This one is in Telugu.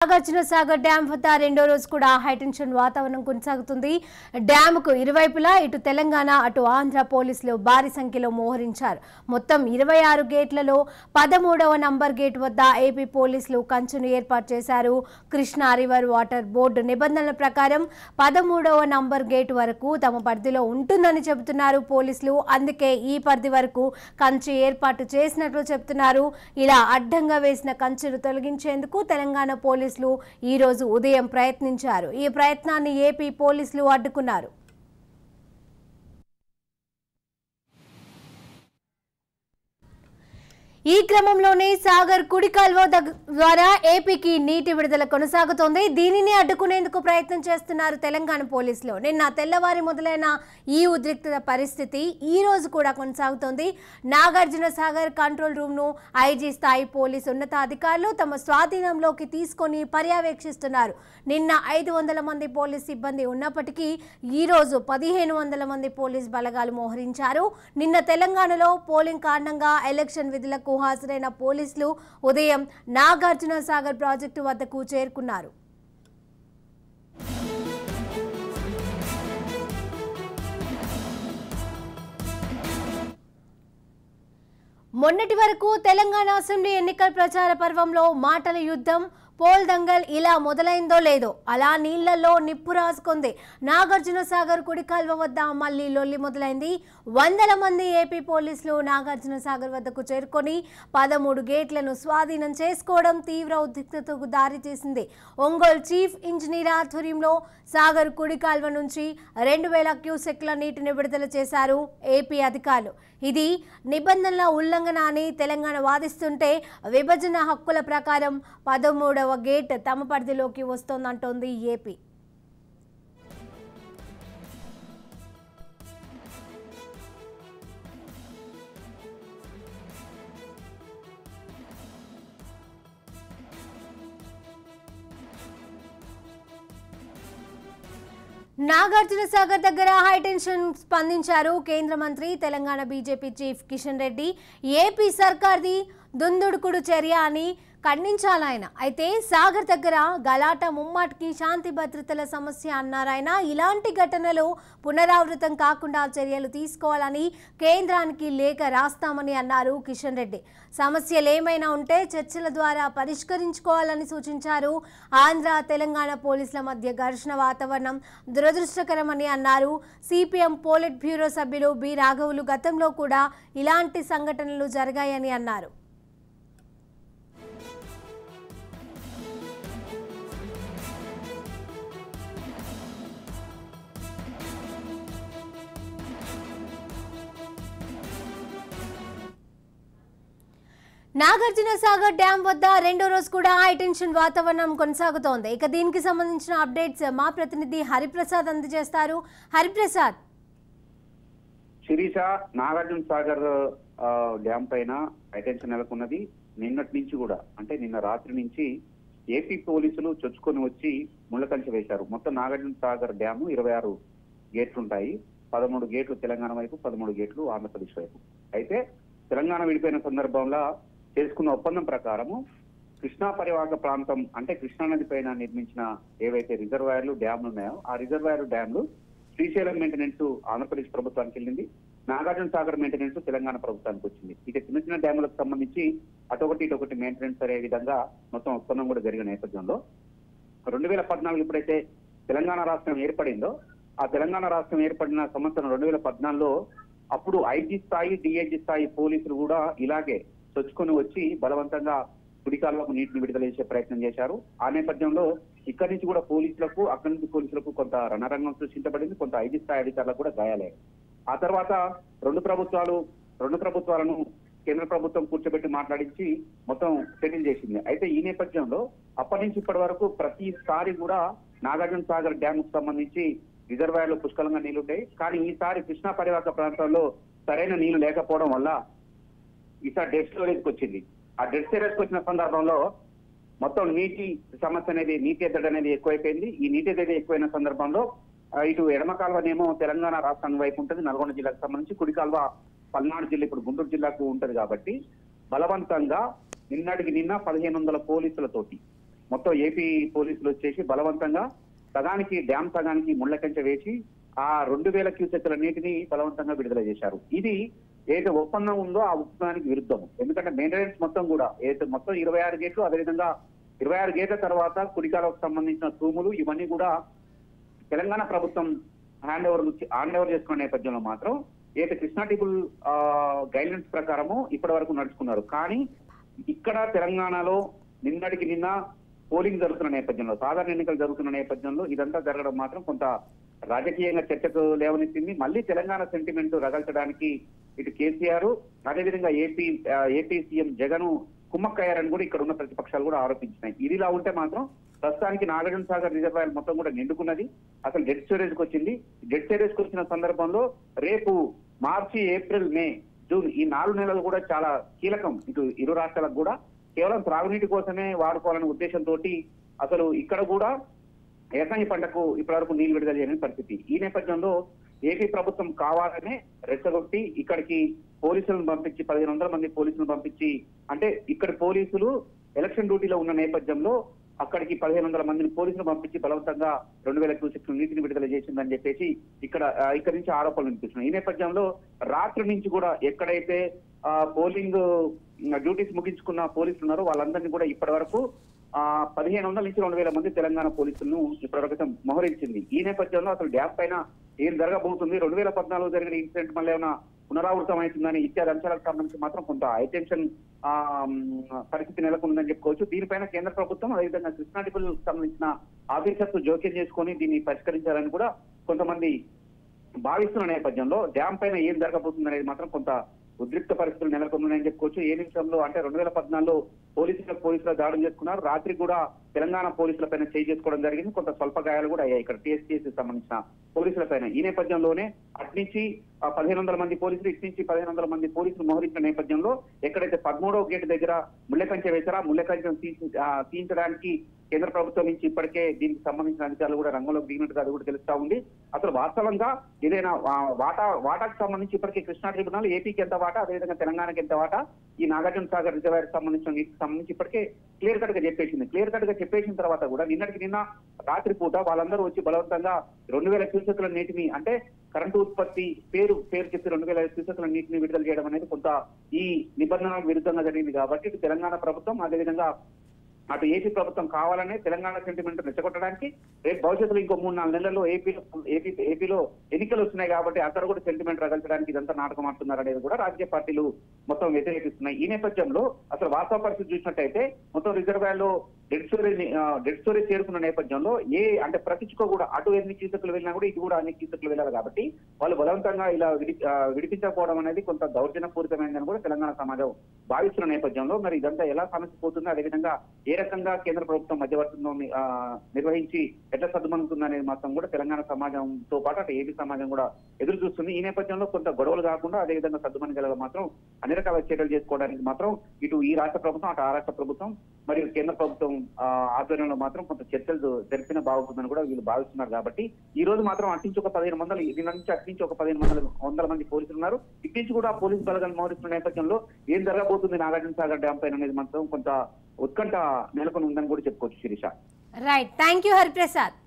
నాగార్జున సాగర్ డ్యాం వద్ద రెండో రోజు కూడా హైటెన్షన్ వాతావరణం కొనసాగుతుంది. డ్యాంకు ఇరువైపులా ఇటు తెలంగాణ అటు ఆంధ్ర పోలీసులు భారీ సంఖ్యలో మోహరించారు. మొత్తం 26 గేట్లలో 13వ నంబర్ గేట్ వద్ద ఏపీ పోలీసులు కంచెను ఏర్పాటు చేశారు. కృష్ణా రివర్ వాటర్ బోర్డు నిబంధనల ప్రకారం 13వ నంబర్ గేట్ వరకు తమ పరిధిలో ఉంటుందని చెబుతున్నారు పోలీసులు. అందుకే ఈ పరిధి వరకు కంచె ఏర్పాటు చేసినట్లు చెబుతున్నారు. ఇలా అడ్డంగా వేసిన కంచెను తొలగించేందుకు తెలంగాణ పోలీసులు ఈ రోజు ఉదయం ప్రయత్నించారు. ఈ ప్రయత్నాన్ని ఏపీ పోలీసులు అడ్డుకున్నారు. ఈ క్రమంలోనే సాగర్ కుడి కాల్వ ద్వారా ఏపీకి నీటి విడుదల కొనసాగుతోంది. దీనిని అడ్డుకునేందుకు ప్రయత్నం చేస్తున్నారు తెలంగాణ పోలీసులు. నిన్న తెల్లవారి మొదలైన ఈ ఉద్రిక్త పరిస్థితి ఈ రోజు కూడా కొనసాగుతోంది. నాగార్జున సాగర్ కంట్రోల్ రూమ్ ను ఐజీ స్థాయి పోలీసు ఉన్నతాధికారులు తమ స్వాధీనంలోకి తీసుకొని పర్యవేక్షిస్తున్నారు. నిన్న 500 మంది పోలీసు సిబ్బంది ఉన్నప్పటికీ ఈ రోజు 1500 మంది పోలీసు బలగాలు మోహరించారు. నిన్న తెలంగాణలో పోలింగ్ కారణంగా ఎలక్షన్ విధులకు హాజరైన పోలీసులు ఉదయం నాగార్జున సాగర్ ప్రాజెక్టు వద్దకు చేరుకున్నారు. మొన్నటి వరకు తెలంగాణ అసెంబ్లీ ఎన్నికల ప్రచార పర్వంలో మాటల యుద్ధం, పోల్ దంగల్ ఇలా మొదలైందో లేదో అలా నీళ్లలో నిప్పు రాసుకుంది. నాగార్జున సాగర్ కుడి కాల్వ వద్ద మళ్లీ లొల్లి మొదలైంది. వందల మంది ఏపీ పోలీసులు నాగార్జున సాగర్ వద్దకు చేరుకొని 13 గేట్లను స్వాధీనం చేసుకోవడం తీవ్ర ఉద్రిక్తతకు దారితీసింది. ఒంగోలు చీఫ్ ఇంజనీర్ ఆధ్వర్యంలో సాగర్ కుడి కాల్వ నుంచి 2000 క్యూసెక్ల నీటిని విడుదల చేశారు ఏపీ అధికారులు. ఇది నిబంధనల ఉల్లంఘన అని తెలంగాణ వాదిస్తుంటే విభజన హక్కుల ప్రకారం 13వ గేట్ తమ పరిధిలోకి వస్తోందంటోంది ఏపీ. నాగార్జున సాగర్ దగ్గర హైటెన్షన్ స్పందించారు కేంద్ర మంత్రి, Telangana BJP chief Kishan Reddy. AP సర్కార్ది దుందుడుకుడు చర్య అని ఖండించాలాయన. అయితే సాగర్ దగ్గర గలాట ముమ్మాటికి శాంతి భద్రతల సమస్య అన్నారాయన. ఇలాంటి ఘటనలు పునరావృతం కాకుండా చర్యలు తీసుకోవాలని కేంద్రానికి లేఖ రాస్తామని అన్నారు కిషన్ రెడ్డి. సమస్యలు ఏమైనా ఉంటే చర్చల ద్వారా పరిష్కరించుకోవాలని సూచించారు. ఆంధ్ర తెలంగాణ పోలీసుల మధ్య ఘర్షణ వాతావరణం దురదృష్టకరమని అన్నారు. సిపిఎం పోలిట్ బ్యూరో సభ్యులు బి రాఘవులు గతంలో కూడా ఇలాంటి సంఘటనలు జరిగాయని అన్నారు. నాగార్జున సాగర్ డ్యాం వద్ద రెండో రోజు కూడా హైటెన్షన్ వాతావరణం కొనసాగుతోంది. ఇక దీనికి సంబంధించిన అప్డేట్స్ మా ప్రతినిధి హరిప్రసాద్ అందజేస్తారు. హరిప్రసాద్. శిరీష, నాగార్జున సాగర్ డ్యాం పైన హైటెన్షన్ నెలకొన్నది. నిన్నటి నుంచి కూడా అంటే నిన్న రాత్రి నుంచి ఏపీ పోలీసులు చొచ్చుకొని వచ్చి ముళ్ళకంచె వేశారు. మొత్తం నాగార్జున సాగర్ డ్యాము 26 గేట్లు ఉంటాయి. 13 గేట్లు తెలంగాణ వైపు, 13 గేట్లు ఆంధ్రప్రదేశ్ వైపు. అయితే తెలంగాణ విడిపోయిన సందర్భంలో చేసుకున్న ఒప్పందం ప్రకారము కృష్ణా పరివాహక ప్రాంతం అంటే కృష్ణానది పైన నిర్మించిన ఏవైతే రిజర్వాయర్లు, డ్యామ్లు ఉన్నాయో ఆ రిజర్వాయర్ డ్యామ్లు శ్రీశైలం మెయింటెనెన్స్ ఆంధ్రప్రదేశ్ ప్రభుత్వానికి వెళ్ళింది. నాగార్జున సాగర్ మెయింటెనెన్స్ తెలంగాణ ప్రభుత్వానికి వచ్చింది. ఇక చిన్న చిన్న డ్యాములకు సంబంధించి అటొకటి ఇటొకటి మెయింటెనెన్స్ అయ్యే విధంగా మొత్తం ఒప్పందం కూడా జరిగిన నేపథ్యంలో 2014 ఎప్పుడైతే తెలంగాణ రాష్ట్రం ఏర్పడిందో ఆ తెలంగాణ రాష్ట్రం ఏర్పడిన సంవత్సరం 2014లో అప్పుడు ఐజీ స్థాయి, డిఐజీ స్థాయి పోలీసులు కూడా ఇలాగే చొచ్చుకొని వచ్చి బలవంతంగా కుడికాల్వకు నీటిని విడుదల చేసే ప్రయత్నం చేశారు. ఆ నేపథ్యంలో ఇక్కడి నుంచి కూడా పోలీసులకు, అక్కడి నుంచి పోలీసులకు కొంత రణరంగం సృష్టించబడింది. కొంత ఐజీ స్థాయి అధికారులకు కూడా గాయాలయ్యాయి. ఆ తర్వాత రెండు ప్రభుత్వాలను కేంద్ర ప్రభుత్వం కూర్చోబెట్టి మాట్లాడించి మొత్తం సెటిల్ చేసింది. అయితే ఈ నేపథ్యంలో అప్పటి నుంచి ఇప్పటి వరకు ప్రతిసారి కూడా నాగార్జున సాగర్ డ్యామ్ కు సంబంధించి రిజర్వాయర్లు పుష్కలంగా నీళ్లుంటాయి. కానీ ఈసారి కృష్ణా పరివాహక ప్రాంతాల్లో సరైన నీళ్లు లేకపోవడం వల్ల ఈసారి డెడ్ స్టోరేజ్కి వచ్చింది. ఆ డెడ్ స్టోరేజ్కి వచ్చిన సందర్భంలో మొత్తం నీటి సమస్య అనేది, నీటి ఎద్దడి అనేది ఎక్కువైపోయింది. ఈ నీటి ఎద్దడి ఎక్కువైన సందర్భంలో ఇటు ఎడమ కాల్వనేమో తెలంగాణ రాష్ట్రానికి వైపు ఉంటుంది, నల్గొండ జిల్లాకు సంబంధించి. కుడి కాల్వ పల్నాడు జిల్లా, ఇప్పుడు గుంటూరు జిల్లాకు ఉంటది కాబట్టి బలవంతంగా నిన్నటికి నిన్న 1500 పోలీసులతోటి మొత్తం ఏపీ పోలీసులు వచ్చేసి బలవంతంగా డ్యామ్ సగానికి ముళ్ళ కంచె వేసి ఆ 2000 క్యూసెక్ల నీటిని బలవంతంగా విడుదల చేశారు. ఇది ఏదైతే ఒప్పందం ఉందో ఆ ఒప్పందానికి విరుద్ధం. ఎందుకంటే మెయింటెనెన్స్ మొత్తం కూడా ఏదైతే మొత్తం 26 గేట్లు, అదేవిధంగా 26 గేట్ల తర్వాత కుడికాలకు సంబంధించిన తూములు ఇవన్నీ కూడా తెలంగాణ ప్రభుత్వం హ్యాండ్ ఓవర్ చేసుకున్న నేపథ్యంలో మాత్రం ఏదైతే కృష్ణా ట్రిబ్యునల్ గైడ్లైన్స్ ప్రకారము ఇప్పటి వరకు నడుచుకున్నారు. కానీ ఇక్కడ తెలంగాణలో నిన్నటికి నిన్న పోలింగ్ జరుగుతున్న నేపథ్యంలో, సాధారణ ఎన్నికలు జరుగుతున్న నేపథ్యంలో ఇదంతా జరగడం మాత్రం కొంత రాజకీయంగా చర్చకు లేవనెత్తింది. మళ్ళీ తెలంగాణ సెంటిమెంట్ రగల్చడానికి ఇటు కేసీఆర్ అదేవిధంగా ఏపీ సీఎం జగన్ కుమ్మక్కయ్యారని కూడా ఇక్కడ ఉన్న ప్రతిపక్షాలు కూడా ఆరోపించినాయి. ఇదిలా ఉంటే మాత్రం ప్రస్తుతానికి నాగార్జున సాగర్ రిజర్వాయర్ మొత్తం కూడా నిండుకున్నది. అసలు డెడ్ స్టోరేజ్ కి వచ్చింది. డెడ్ స్టోరేజ్ కి వచ్చిన సందర్భంలో రేపు మార్చి, ఏప్రిల్, మే, జూన్ ఈ 4 నెలలు కూడా చాలా కీలకం ఇటు ఇరు రాష్ట్రాలకు కూడా. కేవలం త్రాగునీటి కోసమే వాడుకోవాలనే ఉద్దేశంతో అసలు ఇక్కడ కూడా ఏకంగి పంటకు ఇప్పటివరకు నీళ్లు విడుదల చేయని పరిస్థితి. ఈ నేపథ్యంలో ఏపీ ప్రభుత్వం కావాలనే రెచ్చగొట్టి ఇక్కడికి పోలీసులను పంపించి 1500 మంది పోలీసులను పంపించి, అంటే ఇక్కడ పోలీసులు ఎలక్షన్ డ్యూటీలో ఉన్న నేపథ్యంలో అక్కడికి 1500 మందిని పోలీసులు పంపించి బలవంతంగా 2000 క్యూసెక్ల నీటిని విడుదల చేసిందని చెప్పేసి ఇక్కడి నుంచి ఆరోపణలు వినిపిస్తున్నాయి. ఈ నేపథ్యంలో రాత్రి నుంచి కూడా ఎక్కడైతే పోలింగ్ డ్యూటీస్ ముగించుకున్న పోలీసులు ఉన్నారో వాళ్ళందరినీ కూడా ఇప్పటి వరకు 1500 నుంచి 2000 మంది తెలంగాణ పోలీసులను ఇప్పటివరకు మోహరించింది. ఈ నేపథ్యంలో అసలు డ్యామ్ పైన ఏం జరగబోతుంది, 2014 జరిగిన ఇన్సిడెంట్ మళ్ళీ ఏమైనా పునరావృతం అవుతుందని ఇత్యాది అంశాలకు సంబంధించి మాత్రం కొంత హైటెన్షన్ పరిస్థితి నెలకొందని చెప్పుకోవచ్చు. దీనిపైన కేంద్ర ప్రభుత్వం అదేవిధంగా కృష్ణా ట్రిబ్యునల్ సంబంధించిన ఆఫీసర్స్ జోక్యం చేసుకొని దీన్ని పరిష్కరించాలని కూడా కొంతమంది భావిస్తున్న నేపథ్యంలో డ్యామ్ పైన ఏం జరగబోతుంది అనేది మాత్రం కొంత ఉద్రిక్త పరిస్థితులు నెలకొన్నాయని చెప్పుకోవచ్చు. ఏ నిమిషంలో అంటే 2014లో పోలీసుల దాడులు చేసుకున్నారు. రాత్రి కూడా తెలంగాణ పోలీసుల పైన చేయి చేసుకోవడం జరిగింది. కొంత స్వల్ప గాయాలు కూడా అయ్యాయి ఇక్కడ టీఎస్పీఎస్కి సంబంధించిన పోలీసుల పైన. ఈ నేపథ్యంలోనే అట్నుంచి 1500 మంది పోలీసులు, ఇటు నుంచి 1500 మంది పోలీసులు మోహరించిన నేపథ్యంలో ఎక్కడైతే 13వ గేట్ దగ్గర ముళ్ళకంచె వేశారా, ముళ్ళకంచెను తీయించడానికి కేంద్ర ప్రభుత్వం నుంచి ఇప్పటికే దీనికి సంబంధించిన అధికారులు కూడా రంగంలోకి దిగినట్టుగా అది కూడా తెలుస్తా ఉంది. అసలు వాస్తవంగా ఏదైనా వాటాకు సంబంధించి ఇప్పటికే కృష్ణా ట్రిబ్యునల్ ఏపీకి ఎంత వాటా, అదేవిధంగా తెలంగాణకి ఎంత వాటా, ఈ నాగార్జున సాగర్ రిజర్వాయర్ సంబంధించిన వీటికి సంబంధించి ఇప్పటికే క్లియర్ కట్ గా చెప్పేసింది. క్లియర్ కట్ గా చెప్పేసిన తర్వాత కూడా నిన్నటికి నిన్న రాత్రి పూట వాళ్ళందరూ వచ్చి బలవంతంగా 2000 క్యూసెక్ల నీటిని, అంటే కరెంటు ఉత్పత్తి పేరు చెప్పి 2000 క్యూసెక్ల నీటిని విడుదల చేయడం అనేది కొంత ఈ నిబంధనలకు విరుద్ధంగా జరిగింది. కాబట్టి ఇటు తెలంగాణ ప్రభుత్వం అదేవిధంగా అటు ఏపీ ప్రభుత్వం కావాలనే తెలంగాణ సెంటిమెంట్ రెచ్చగొట్టడానికి రేపు భవిష్యత్తులో ఇంకో 3-4 నెలల్లో ఏపీలో ఎన్నికలు వస్తున్నాయి కాబట్టి అక్కడ కూడా సెంటిమెంట్ రగల్చడానికి ఇదంతా నాటకం ఆడుతున్నారు అనేది కూడా రాజకీయ పార్టీలు మొత్తం వ్యతిరేకిస్తున్నాయి. ఈ నేపథ్యంలో అసలు వాస్తవ పరిస్థితి చూసినట్టయితే మొత్తం రిజర్వాయర్ లో డెడ్ స్టోరేజ్ చేరుకున్న నేపథ్యంలో అంటే ప్రతి చుక్క కూడా అటు ఎన్ని క్యూసెక్లు వెళ్ళినా కూడా ఇటు కూడా అన్ని క్యూసెక్లు వెళ్ళాలి. కాబట్టి వాళ్ళు బలవంతంగా ఇలా విడిపించకపోవడం అనేది కొంత దౌర్జన్యపూరితమైందని కూడా తెలంగాణ సమాజం భావిస్తున్న నేపథ్యంలో మరి ఇదంతా ఎలా సమస్య పోతుందో, అదేవిధంగా ఏ రకంగా కేంద్ర ప్రభుత్వం మధ్యవర్తిత్వం నిర్వహించి ఎట్లా సర్దుమనుతుంది అనేది మాత్రం కూడా తెలంగాణ సమాజంతో పాటు అటు ఏపీ సమాజం కూడా ఎదురు చూస్తుంది. ఈ నేపథ్యంలో కొంత గొడవలు కాకుండా అదేవిధంగా సర్దుమనిగల మాత్రం అన్ని రకాల చర్యలు చేసుకోవడానికి మాత్రం ఇటు ఈ రాష్ట్ర ప్రభుత్వం అటు ఆ రాష్ట్ర ప్రభుత్వం మరియు కేంద్ర ప్రభుత్వం ఆధ్వర్యంలో మాత్రం కొంత చర్చలు జరిపిన బాగుంటుందని కూడా వీళ్ళు భావిస్తున్నారు. కాబట్టి ఈ రోజు మాత్రం అట్నుంచి ఒక 1500, నిన్న నుంచి అట్నుంచి ఒక 1500 మంది పోలీసులు ఉన్నారు. ఇట్నుంచి కూడా పోలీసు బలగాలు మోహరిస్తున్న నేపథ్యంలో ఏం జరగబోతుంది నాగార్జున సాగర్ డ్యామ్ పైన అనేది మాత్రం కొంత ఉత్కంఠ నెలకొని ఉందని కూడా చెప్పుకోవచ్చు Sirisha. Right, thank you Hariprasad.